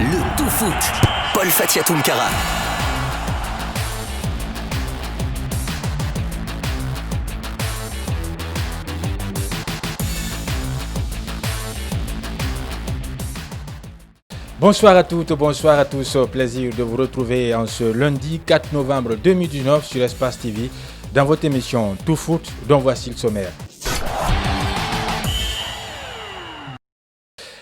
Le tout foot. Paul Fatia Tounkara. Bonsoir à toutes, bonsoir à tous. Plaisir de vous retrouver en ce lundi 4 novembre 2019 sur Espace TV dans votre émission Tout Foot, dont voici le sommaire.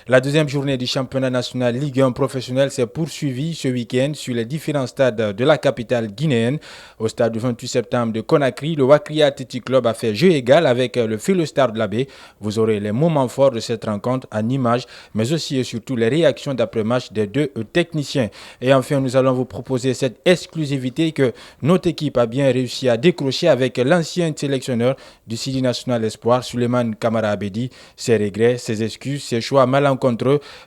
La deuxième journée du championnat national Ligue 1 professionnel s'est poursuivie ce week-end sur les différents stades de la capitale guinéenne. Au stade du 28 septembre de Conakry, le Wakria Athletic Club a fait jeu égal avec le Philostar de la Baie. Vous aurez les moments forts de cette rencontre en images, mais aussi et surtout les réactions d'après-match des deux techniciens. Et enfin, nous allons vous proposer cette exclusivité que notre équipe a bien réussi à décrocher avec l'ancien sélectionneur du Sidi National Espoir, Souleymane Kamara Abedi. Ses regrets, ses excuses, ses choix malencontreux,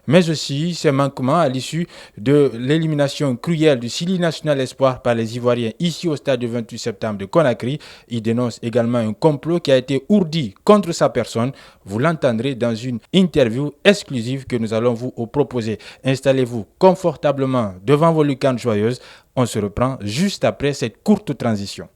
mais aussi ses manquements à l'issue de l'élimination cruelle du Sidi National Espoir par les Ivoiriens ici au stade du 28 septembre de Conakry. Il dénonce également un complot qui a été ourdi contre sa personne. Vous l'entendrez dans une interview exclusive que nous allons vous proposer. Installez-vous confortablement devant vos lucarnes joyeuses. On se reprend juste après cette courte transition.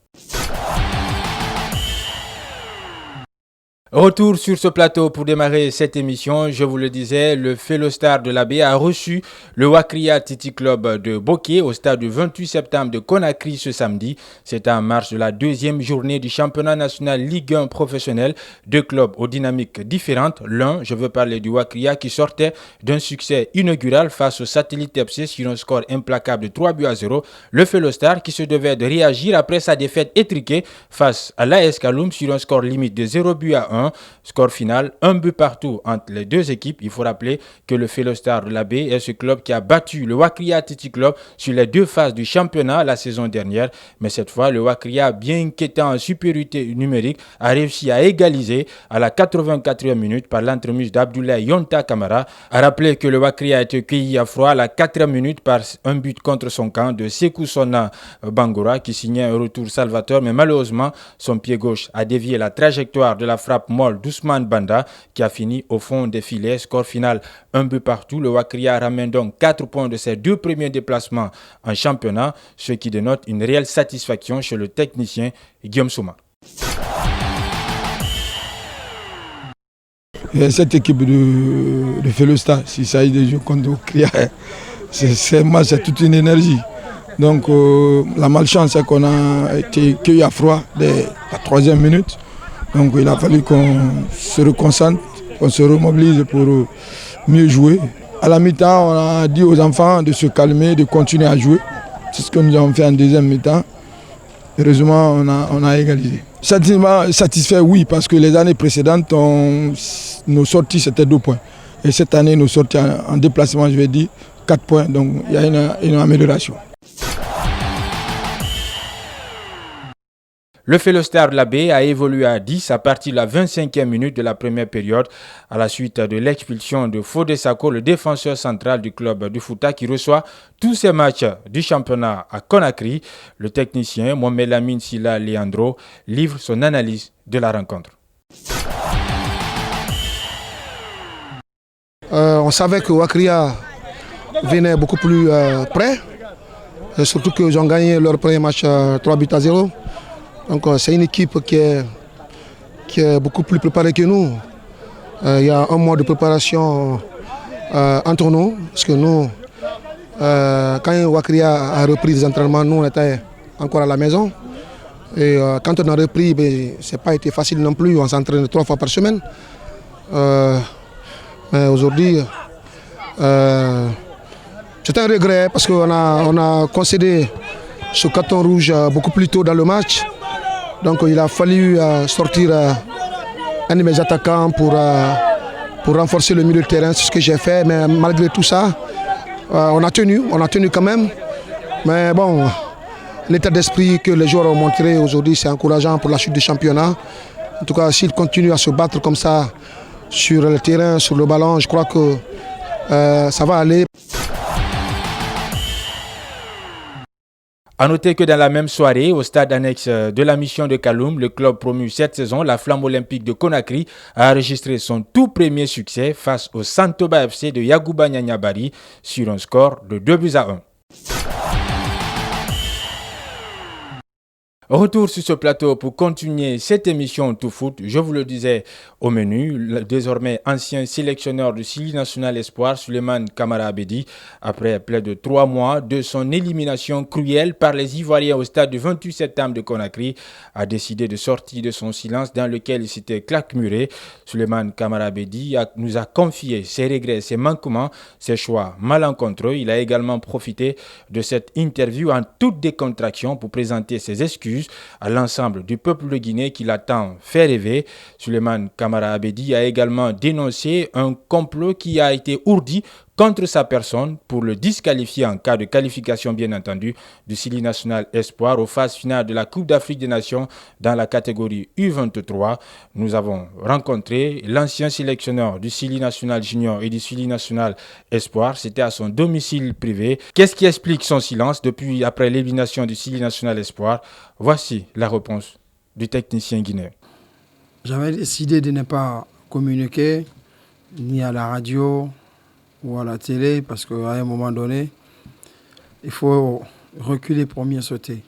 Retour sur ce plateau pour démarrer cette émission. Je vous le disais, le Philostar de la Baie a reçu le Wakria Athletic Club de Bokeh au stade du 28 septembre de Conakry ce samedi. C'est en marche de la deuxième journée du championnat national Ligue 1 professionnel. Deux clubs aux dynamiques différentes. L'un, je veux parler du Wakria qui sortait d'un succès inaugural face au Satellite FC sur un score implacable de 3-0. Le Philostar qui se devait de réagir après sa défaite étriquée face à l'AS Kaloum sur un score limite de 0-1. Score final, 1 but partout entre les deux équipes. Il faut rappeler que le Philostar de la Baie est ce club qui a battu le Wakria Athletic Club sur les deux phases du championnat la saison dernière. Mais cette fois, le Wakria, bien qu'étant en supériorité numérique, a réussi à égaliser à la 84e minute par l'entremise d'Abdoulaye Yonta Kamara. A rappeler que le Wakria a été cueilli à froid à la 4e minute par un but contre son camp de Sekou Sonna Bangura qui signait un retour salvateur. Mais malheureusement, son pied gauche a dévié la trajectoire de la frappe molle d'Ousmane Banda qui a fini au fond des filets. Score final, 1 but partout. Le Wakria ramène donc 4 points de ses deux premiers déplacements en championnat, ce qui dénote une réelle satisfaction chez le technicien Guillaume Souma. Et cette équipe de Philostar, s'il s'agit de jouer contre le Wakria, c'est toute une énergie. Donc la malchance, c'est qu'on a été cueilli à froid dès la 3e minute. Donc il a fallu qu'on se reconcentre, qu'on se remobilise pour mieux jouer. À la mi-temps, on a dit aux enfants de se calmer, de continuer à jouer. C'est ce que nous avons fait en deuxième mi-temps. Heureusement, on a égalisé. Satisfait, oui, parce que les années précédentes, nos sorties, c'était 2 points. Et cette année, nos sorties en déplacement, je vais dire, 4 points. Donc il y a une amélioration. Le Philostar de la Baie a évolué à 10 à partir de la 25e minute de la première période à la suite de l'expulsion de Fodé Sako, le défenseur central du club du Fouta qui reçoit tous ses matchs du championnat à Conakry. Le technicien Mohamed Lamine Silla Leandro livre son analyse de la rencontre. On savait que Wakria venait beaucoup plus près, surtout qu'ils ont gagné leur premier match 3-0. Donc c'est une équipe qui est beaucoup plus préparée que nous. Il y a un mois de préparation entre nous, parce que nous, quand Wakria a repris les entraînements, nous on était encore à la maison. Et quand on a repris, ce n'a pas été facile non plus, on s'entraîne 3 fois par semaine. Mais aujourd'hui, c'est un regret parce qu'on a concédé ce carton rouge beaucoup plus tôt dans le match. Donc il a fallu sortir un de mes attaquants pour renforcer le milieu de terrain, c'est ce que j'ai fait. Mais malgré tout ça, on a tenu quand même. Mais bon, l'état d'esprit que les joueurs ont montré aujourd'hui, c'est encourageant pour la suite du championnat. En tout cas, s'ils continuent à se battre comme ça sur le terrain, sur le ballon, je crois que ça va aller. A noter que dans la même soirée, au stade annexe de la mission de Kaloum, le club promu cette saison, la Flamme olympique de Conakry, a enregistré son tout premier succès face au Santoba FC de Yagouba Nianyabari sur un score de 2-1. Retour sur ce plateau pour continuer cette émission Tout Foot. Je vous le disais au menu, le désormais ancien sélectionneur du Sili National Espoir, Souleymane Kamara Abedi, après près de 3 mois de son élimination cruelle par les Ivoiriens au stade du 28 septembre de Conakry, a décidé de sortir de son silence dans lequel il s'était claquemuré. Souleymane Kamara Abedi nous a confié ses regrets, ses manquements, ses choix malencontreux. Il a également profité de cette interview en toute décontraction pour présenter ses excuses à l'ensemble du peuple de Guinée qui l'attend fait rêver. Souleymane Kamara Abedi a également dénoncé un complot qui a été ourdi contre sa personne pour le disqualifier en cas de qualification, bien entendu, du Sili National Espoir aux phases finales de la Coupe d'Afrique des Nations dans la catégorie U23. Nous avons rencontré l'ancien sélectionneur du Sili National Junior et du Sili National Espoir. C'était à son domicile privé. Qu'est-ce qui explique son silence depuis après l'élimination du Sili National Espoir? Voici la réponse du technicien guinéen. J'avais décidé de ne pas communiquer ni à la radio ou à la télé parce qu'à un moment donné, il faut reculer pour mieux sauter.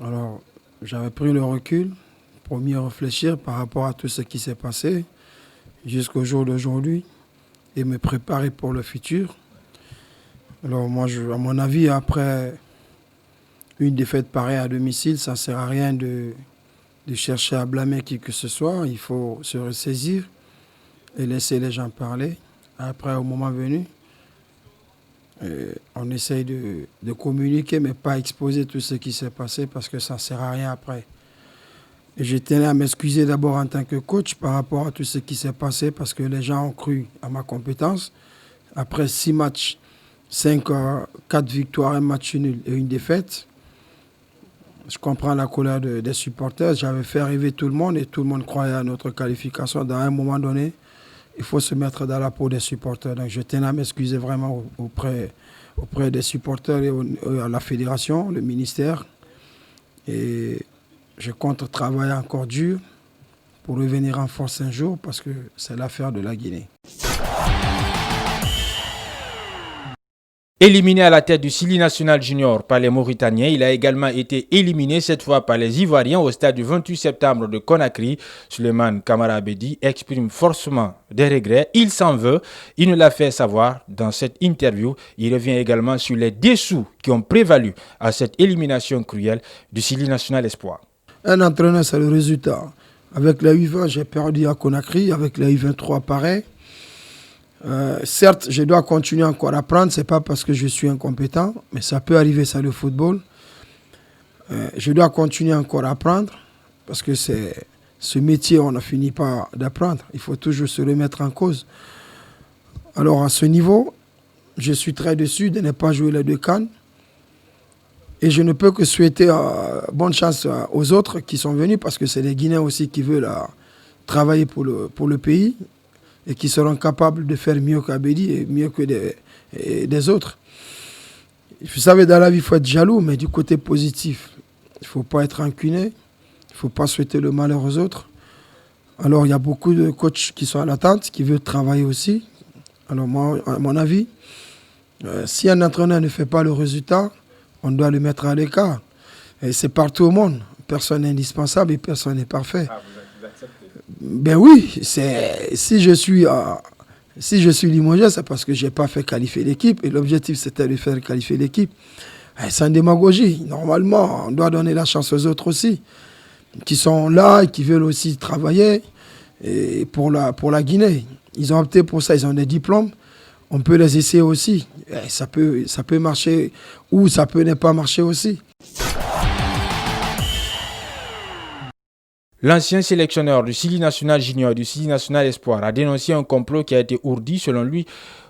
Alors, j'avais pris le recul pour mieux réfléchir par rapport à tout ce qui s'est passé jusqu'au jour d'aujourd'hui et me préparer pour le futur. Alors moi, à mon avis, après une défaite pareille à domicile, ça ne sert à rien de chercher à blâmer qui que ce soit. Il faut se ressaisir et laisser les gens parler. Après, au moment venu, on essaye de communiquer, mais pas exposer tout ce qui s'est passé parce que ça ne sert à rien après. Et je tenais à m'excuser d'abord en tant que coach par rapport à tout ce qui s'est passé parce que les gens ont cru à ma compétence. Après 6 matchs, 4 victoires, un match nul et une défaite, je comprends la colère des supporters. J'avais fait arriver tout le monde et tout le monde croyait à notre qualification. Dans un moment donné, il faut se mettre dans la peau des supporters. Donc je tenais à m'excuser vraiment auprès des supporters et à la fédération, le ministère. Et je compte travailler encore dur pour revenir en force un jour parce que c'est l'affaire de la Guinée. Éliminé à la tête du Sili National Junior par les Mauritaniens, il a également été éliminé cette fois par les Ivoiriens au stade du 28 septembre de Conakry. Souleymane Kamara Abedi exprime forcément des regrets. Il s'en veut. Il nous l'a fait savoir dans cette interview. Il revient également sur les dessous qui ont prévalu à cette élimination cruelle du Sili National Espoir. Un entraîneur, c'est le résultat. Avec la U20, j'ai perdu à Conakry. Avec la U23, pareil. Certes, je dois continuer encore à apprendre, ce n'est pas parce que je suis incompétent, mais ça peut arriver, ça le football. Je dois continuer encore à apprendre, parce que c'est ce métier, on ne finit pas d'apprendre. Il faut toujours se remettre en cause. Alors à ce niveau, je suis très déçu de ne pas jouer les 2 CAN. Et je ne peux que souhaiter bonne chance aux autres qui sont venus, parce que c'est les Guinéens aussi qui veulent travailler pour le pays. Et qui seront capables de faire mieux qu'Abedi et mieux que des autres. Vous savez, dans la vie, il faut être jaloux, mais du côté positif, il ne faut pas être rancunier, il ne faut pas souhaiter le malheur aux autres. Alors, il y a beaucoup de coachs qui sont à l'attente, qui veulent travailler aussi. Alors, moi, à mon avis, si un entraîneur ne fait pas le résultat, on doit le mettre à l'écart. Et c'est partout au monde. Personne n'est indispensable et personne n'est parfait. Ben oui, si je suis limogé, c'est parce que je n'ai pas fait qualifier l'équipe. Et l'objectif, c'était de faire qualifier l'équipe. Sans démagogie. Normalement, on doit donner la chance aux autres aussi, qui sont là et qui veulent aussi travailler et pour la Guinée. Ils ont opté pour ça, ils ont des diplômes. On peut les essayer aussi. Et ça peut marcher ou ça peut ne pas marcher aussi. L'ancien sélectionneur du Sili National Junior et du Sili National Espoir a dénoncé un complot qui a été ourdi, selon lui,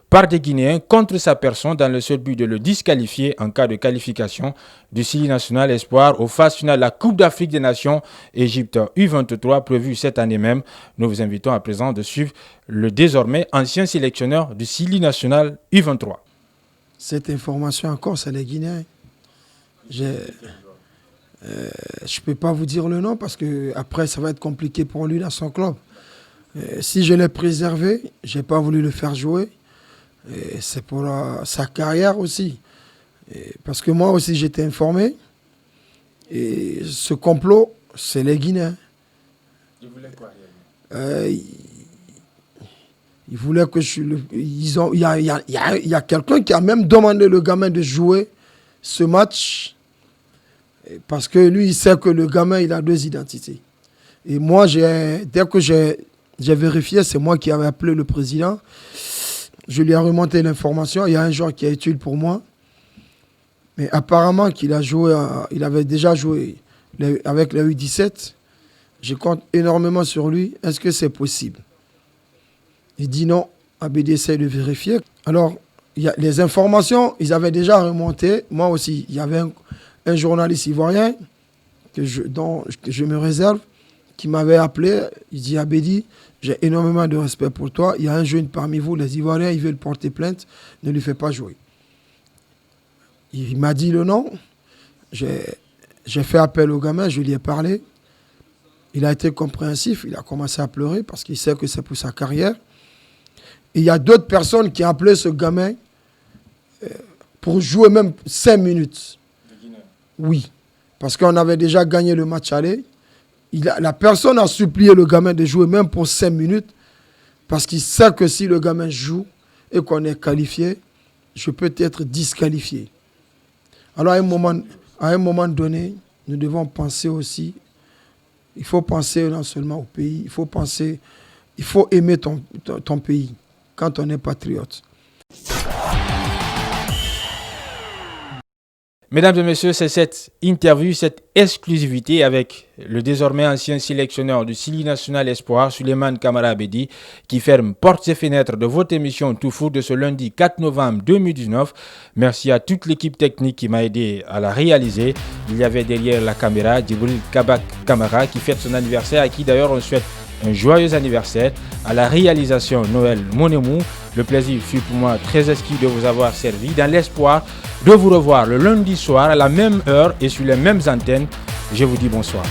par des Guinéens contre sa personne dans le seul but de le disqualifier en cas de qualification du Sili National Espoir aux phases finales de la Coupe d'Afrique des Nations Égypte U23 prévue cette année même. Nous vous invitons à présent de suivre le désormais ancien sélectionneur du Sili National U23. Cette information encore, c'est les Guinéens. Je ne peux pas vous dire le nom parce que après ça va être compliqué pour lui dans son club. Si je l'ai préservé, je n'ai pas voulu le faire jouer. C'est pour sa carrière aussi. Parce que moi aussi j'étais informé. Et ce complot, c'est les Guinéens. Il voulait quoi? Il voulait que il y a quelqu'un qui a même demandé le gamin de jouer ce match. Parce que lui, il sait que le gamin, il a 2 identités. Et moi, dès que j'ai vérifié, c'est moi qui avais appelé le président. Je lui ai remonté l'information. Il y a un joueur qui est utile pour moi. Mais apparemment qu'il a joué, il avait déjà joué avec la U17. Je compte énormément sur lui. Est-ce que c'est possible? Il dit non. Abedi essaie de vérifier. Alors, les informations, ils avaient déjà remonté. Moi aussi, il y avait un journaliste ivoirien dont je me réserve, qui m'avait appelé. Il dit, Abedi, j'ai énormément de respect pour toi. Il y a un jeune parmi vous, les Ivoiriens, ils veulent porter plainte. Ne lui fais pas jouer. Il m'a dit le nom. J'ai fait appel au gamin, je lui ai parlé. Il a été compréhensif, il a commencé à pleurer parce qu'il sait que c'est pour sa carrière. Et il y a d'autres personnes qui ont appelé ce gamin pour jouer même 5 minutes. Oui, parce qu'on avait déjà gagné le match aller. La personne a supplié le gamin de jouer même pour 5 minutes parce qu'il sait que si le gamin joue et qu'on est qualifié, je peux être disqualifié. Alors à un moment donné, nous devons penser aussi, il faut penser non seulement au pays, il faut aimer ton pays quand on est patriote. Mesdames et messieurs, c'est cette interview, cette exclusivité avec le désormais ancien sélectionneur du Sili National Espoir, Souleymane Kamara Abedi, qui ferme portes et fenêtres de votre émission Tout Foot de ce lundi 4 novembre 2019. Merci à toute l'équipe technique qui m'a aidé à la réaliser. Il y avait derrière la caméra Djibril Kabak Kamara qui fête son anniversaire, à qui d'ailleurs on souhaite un joyeux anniversaire. À la réalisation, Noël Monemou. Le plaisir fut pour moi très exquis de vous avoir servi, dans l'espoir de vous revoir le lundi soir à la même heure et sur les mêmes antennes. Je vous dis bonsoir.